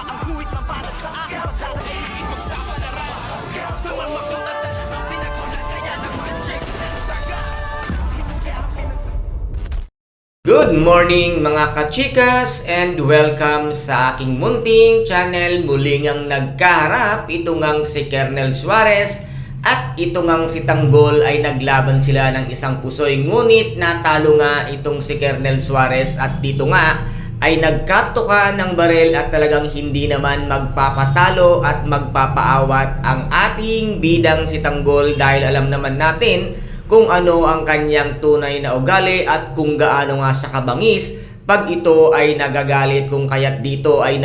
Ang guhit na para sa akin pagdadaig ipagsapalaran sa mga katatan ang pinagulat kaya naman check saga. Good morning mga kachikas and welcome sa aking munting channel. Muli ngang nagkaharap ito ngang si Kernel Suarez at ito ngang si Tanggol ay naglaban sila ng isang pusoy. Ngunit natalo nga itong si Kernel Suarez at dito nga ay nagkatuka ng barel at talagang hindi naman magpapatalo at magpapaawat ang ating bidang si Tanggol dahil alam naman natin kung ano ang kanyang tunay na ugali at kung gaano nga siya kabangis pag ito ay nagagalit, kung kaya't dito ay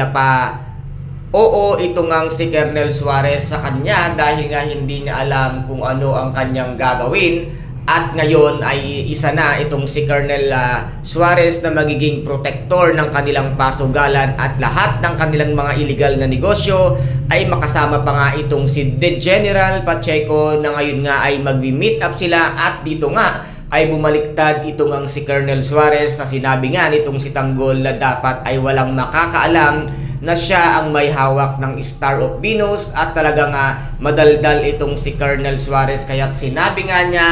oo ito ngang si Kernel Suarez sa kanya dahil nga hindi niya alam kung ano ang kanyang gagawin. At ngayon ay isa na itong si Kernel Suarez na magiging protector ng kanilang pasugalan at lahat ng kanilang mga illegal na negosyo ay makasama pa nga itong si The General Pacheco na ngayon nga ay magbi-meet up sila. At dito nga ay bumaliktad ito ngang si Kernel Suarez na sinabi nga nitong si Tanggol na dapat ay walang makakaalam na siya ang may hawak ng Star of Venus at talaga nga madaldal itong si Kernel Suarez. Kaya't sinabi nga niya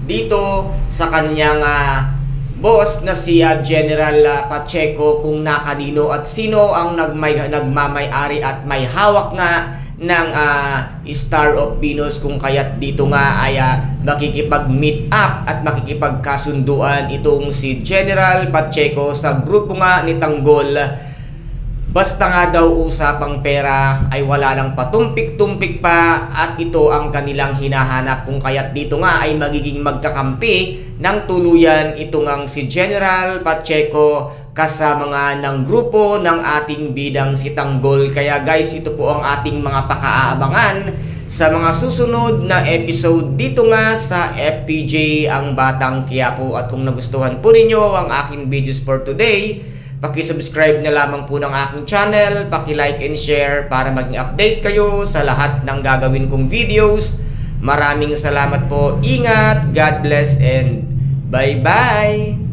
dito sa kanyang boss na si General Pacheco kung nakanino at sino ang nagmamay-ari at may hawak nga ng Star of Venus, kung kaya't dito nga ay makikipag-meet up at makikipagkasunduan itong si General Pacheco sa grupo nga ni Tanggol. Basta nga daw usapang pera ay wala nang patumpik-tumpik pa at ito ang kanilang hinahanap, kung kaya't dito nga ay magiging magkakampi ng tuluyan ito ngang si General Pacheco kasama nga ng grupo ng ating bidang si Tanggol. Kaya guys, ito po ang ating mga pakaaabangan sa mga susunod na episode dito nga sa FPJ ang Batang Quiapo. At kung nagustuhan po ninyo ang aking videos for today, paki-subscribe na lamang po ng aking channel, paki-like and share para maging update kayo sa lahat ng gagawin kong videos. Maraming salamat po. Ingat, God bless and bye-bye!